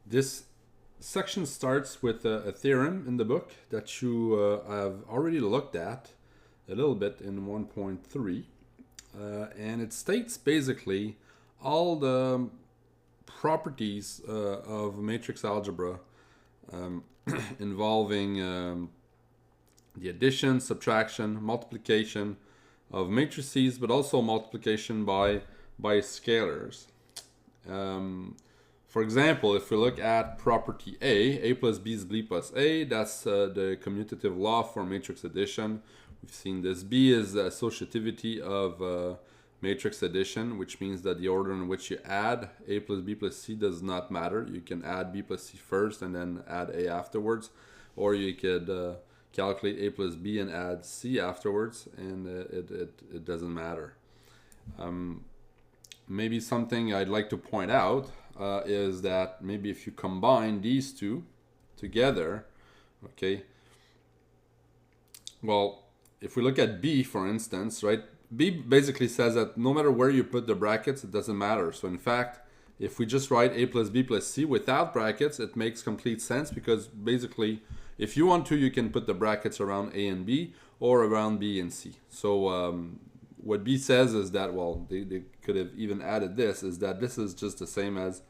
This section starts with a theorem in the book that you have already looked at a little bit in 1.3. And it states basically all the properties of matrix algebra involving the addition, subtraction, multiplication of matrices, but also multiplication by scalars. For example, if we look at property A plus B is B plus A, that's the commutative law for matrix addition. We've seen this. B is the associativity of matrix addition, which means that the order in which you add A plus B plus C does not matter. You can add B plus C first and then add A afterwards, or you could calculate A plus B and add C afterwards, and it doesn't matter. Maybe something I'd like to point out is that maybe if you combine these two together, okay, well, if we look at B, for instance, right, B basically says that no matter where you put the brackets, it doesn't matter. So in fact, if we just write A plus B plus C without brackets, it makes complete sense, because basically, if you want to, you can put the brackets around A and B or around B and C. So what B says is that, well, they could have even added this, is that this is just the same as,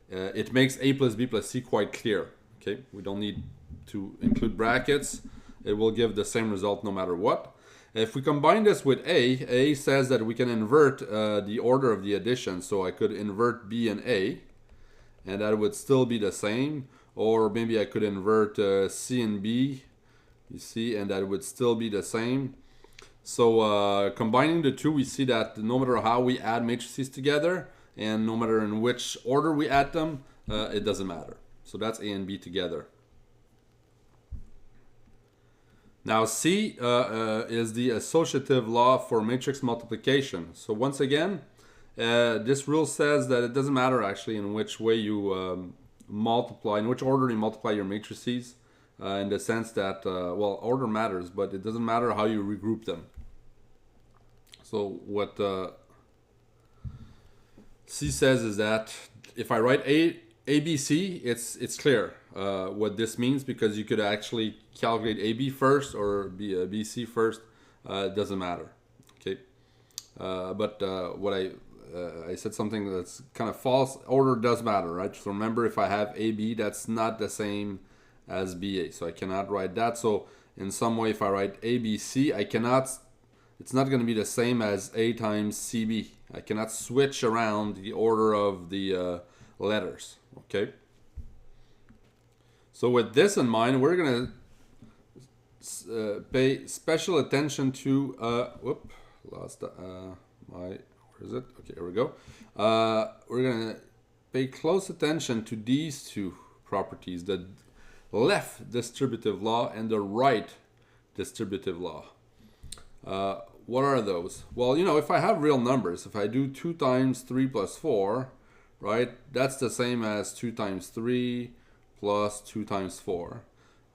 it makes A plus B plus C quite clear. Okay, we don't need to include brackets. It will give the same result no matter what. If we combine this with A says that we can invert the order of the addition. So I could invert B and A, and that would still be the same. Or maybe I could invert C and B, you see, and that would still be the same. So combining the two, we see that no matter how we add matrices together, and no matter in which order we add them, it doesn't matter. So that's A and B together. Now C is the associative law for matrix multiplication. So once again, this rule says that it doesn't matter actually in which way you multiply, in which order you multiply your matrices, in the sense that, well, order matters, but it doesn't matter how you regroup them. So what C says is that if I write ABC, it's clear what this means, because you could actually calculate AB first or BC first. It doesn't matter. Okay, but what I said something that's kind of false. Order does matter, right? So remember, if I have AB, that's not the same as BA, so I cannot write that. So in some way, if I write ABC, I cannot. It's not going to be the same as A times CB. I cannot switch around the order of the letters. Okay. So with this in mind, we're going to pay special attention to. Whoop, lost my. Where is it? Okay, here we go. We're going to pay close attention to these two properties, the left distributive law and the right distributive law. What are those? Well, you know, if I have real numbers, if I do 2 times 3 plus 4, right, that's the same as 2 times 3 plus 2 times 4.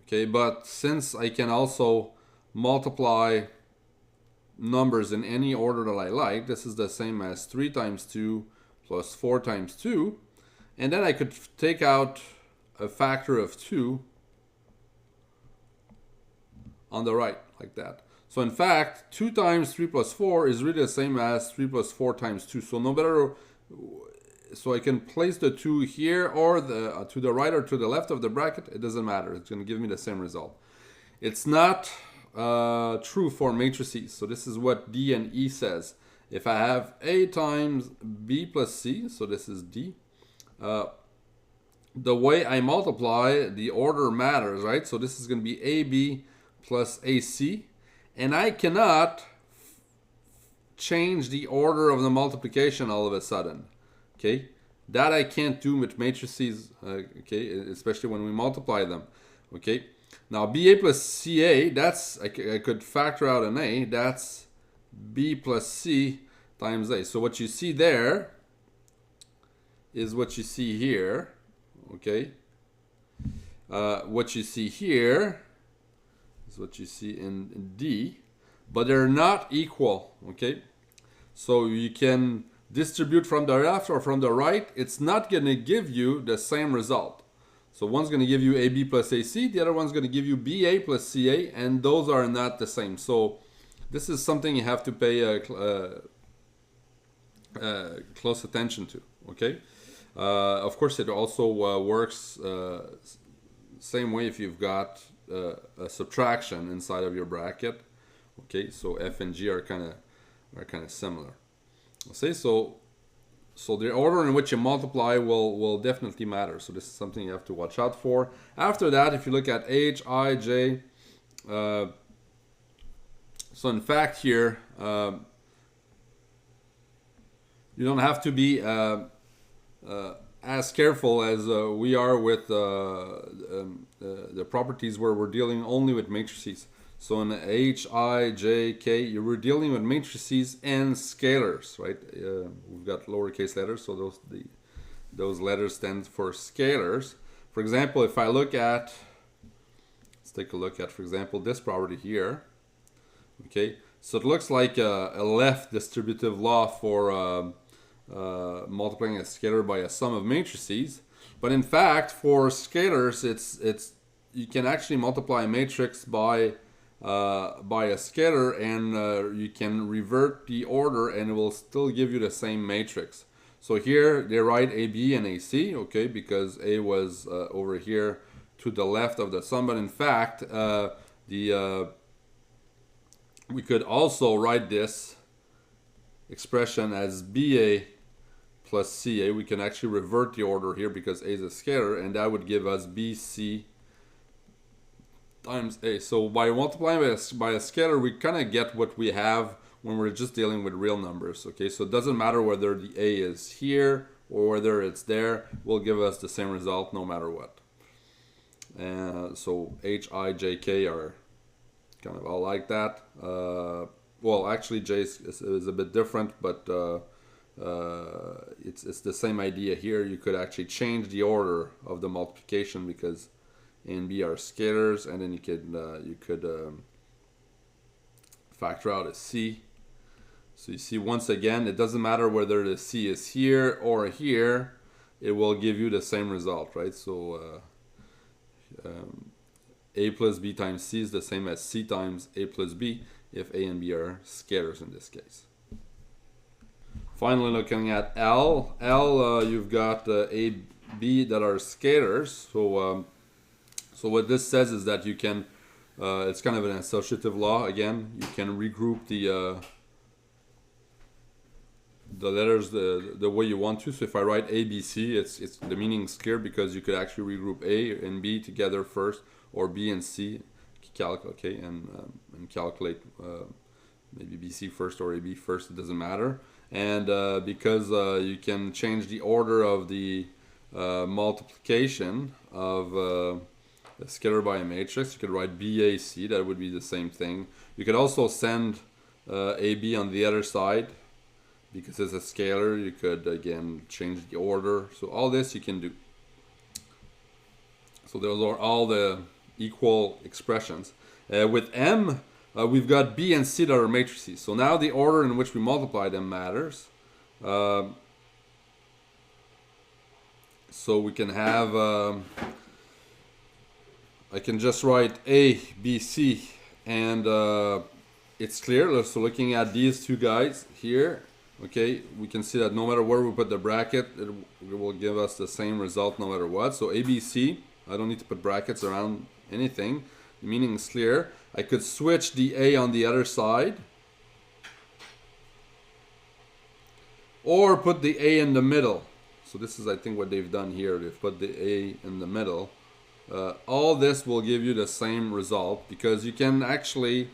Okay, but since I can also multiply numbers in any order that I like, this is the same as 3 times 2 plus 4 times 2, and then I could take out a factor of 2 on the right, like that. So in fact, 2 times 3 plus 4 is really the same as 3 plus 4 times 2. So no matter, so I can place the 2 here or to the right or to the left of the bracket, it doesn't matter. It's going to give me the same result. It's not true for matrices. So this is what D and E says. If I have A times B plus C, so this is D, the way I multiply, the order matters, right? So this is going to be AB plus AC, and I cannot change the order of the multiplication all of a sudden. Okay, that I can't do with matrices. Okay, especially when we multiply them. Okay. Now, BA plus CA, that's, I could factor out an A, that's B plus C times A. So what you see there is what you see here, okay? What you see here is what you see in D, but they're not equal, okay? So you can distribute from the left or from the right. It's not going to give you the same result. So one's going to give you AB plus AC, the other one's going to give you BA plus CA, and those are not the same. So this is something you have to pay close attention to, okay? Of course, it also works same way if you've got a subtraction inside of your bracket, okay? So F and G are kind of similar. Okay, so the order in which you multiply will definitely matter. So this is something you have to watch out for. After that, if you look at H, I, J, so in fact here, you don't have to be as careful as we are with the properties where we're dealing only with matrices. So in H, I, J, K, you were dealing with matrices and scalars, right? We've got lowercase letters, so those letters stand for scalars. For example, if I look at, let's take a look at, for example, this property here. Okay, so it looks like a left distributive law for multiplying a scalar by a sum of matrices. But in fact, for scalars, it's you can actually multiply a matrix by a scalar, and you can revert the order and it will still give you the same matrix. So here they write AB and AC, okay, because A was over here to the left of the sum, but in fact we could also write this expression as BA plus CA. We can actually revert the order here because A is a scalar, and that would give us BC times A. So by multiplying by a scalar, we kind of get what we have when we're just dealing with real numbers. Okay, so it doesn't matter whether the A is here or whether it's there, will give us the same result no matter what. So H, I, J, K are kind of all like that. Well, actually J is a bit different, but it's the same idea here. You could actually change the order of the multiplication because A and B are scalars, and then you could factor out a C. So you see, once again, it doesn't matter whether the C is here or here, it will give you the same result, right? So A plus B times C is the same as C times A plus B if A and B are scalars in this case. Finally, looking at L, you've got A, B that are scalars. So what this says is that you can, it's kind of an associative law again. You can regroup the letters the way you want to. So if I write A, B, C, it's the meaning is clear because you could actually regroup A and B together first, or B and C, okay, and calculate maybe BC first or AB first. It doesn't matter. And because you can change the order of the multiplication of a scalar by a matrix, you could write BAC. That would be the same thing. You could also send AB on the other side. Because it's a scalar, you could again change the order. So all this you can do. So those are all the equal expressions. With M, we've got B and C that are matrices. So now the order in which we multiply them matters. So we can have, I can just write A, B, C, and it's clear. So looking at these two guys here, okay, we can see that no matter where we put the bracket, it will give us the same result no matter what. So ABC, I don't need to put brackets around anything. The meaning is clear. I could switch the A on the other side, or put the A in the middle. So this is, I think, what they've done here. They've put the A in the middle. All this will give you the same result because you can actually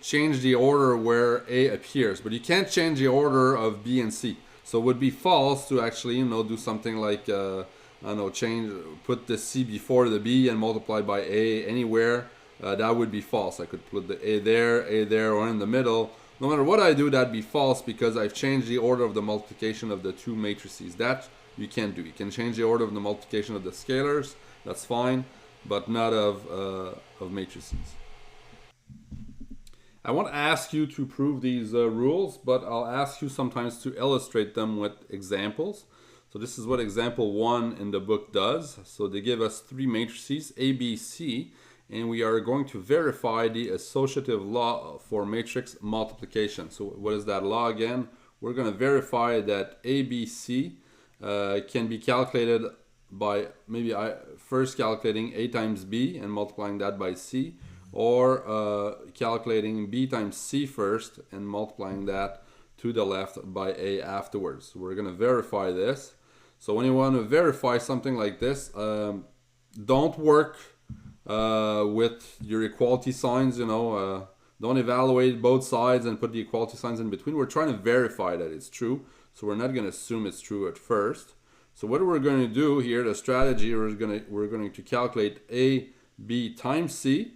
change the order where A appears, but you can't change the order of B and C. So it would be false to actually, do something like, I don't know, put the C before the B and multiply by A anywhere. That would be false. I could put the A there, or in the middle. No matter what I do, that'd be false because I've changed the order of the multiplication of the two matrices. That you can't do. You can change the order of the multiplication of the scalars. That's fine, but not of matrices. I won't ask you to prove these rules, but I'll ask you sometimes to illustrate them with examples. So this is what example 1 in the book does. So they give us three matrices, A, B, C, and we are going to verify the associative law for matrix multiplication. So what is that law again? We're going to verify that A, B, C can be calculated by maybe first calculating A times B and multiplying that by C, or calculating B times C first and multiplying that to the left by A afterwards. So we're going to verify this. So when you want to verify something like this, don't work with your equality signs, don't evaluate both sides and put the equality signs in between. We're trying to verify that it's true, so we're not going to assume it's true at first. So what we're going to do here, the strategy, we're going to calculate A, B times C.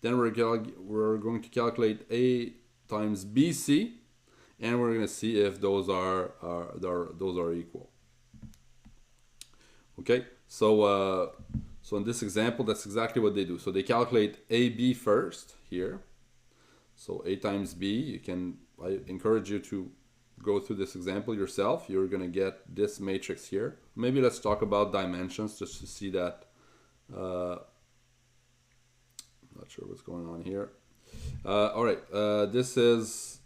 Then we're going to calculate A times BC, and we're going to see if those are equal. Okay, so in this example, that's exactly what they do. So they calculate AB first here. So A times B, I encourage you to go through this example yourself. You're going to get this matrix here. Maybe let's talk about dimensions just to see that. I'm not sure what's going on here. All right, this is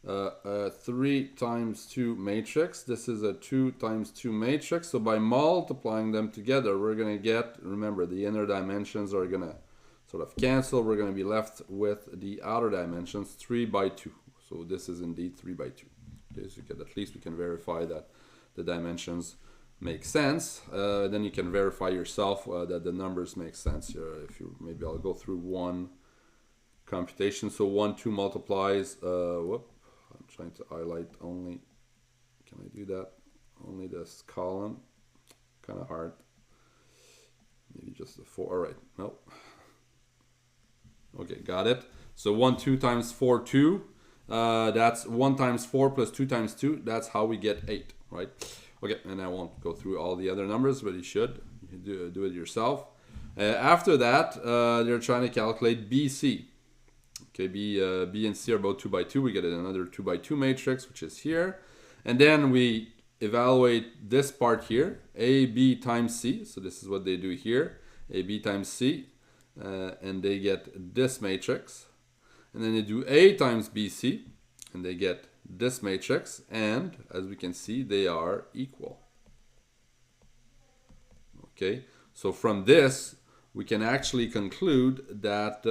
a 3 times 2 matrix. This is a 2 times 2 matrix. So by multiplying them together, we're going to get, remember, the inner dimensions are going to sort of cancel. We're going to be left with the outer dimensions, 3 by 2. So this is indeed 3 by 2. Okay, so at least we can verify that the dimensions make sense. Then you can verify yourself that the numbers make sense. Maybe I'll go through one computation. So 1, 2 multiplies, I'm trying to highlight only, can I do that? Only this column, kind of hard. Maybe just the 4, all right, nope. Okay, got it. So 1, 2 times 4, 2. That's 1 times 4 plus 2 times 2. That's how we get 8, right? Okay, and I won't go through all the other numbers, but you should. You do it yourself. After that, they're trying to calculate BC. Okay, B and C are both 2 by 2. We get another 2 by 2 matrix, which is here. And then we evaluate this part here, AB times C. So this is what they do here, AB times C. And they get this matrix. And then they do A times BC, and they get this matrix. And as we can see, they are equal. Okay, so from this, we can actually conclude that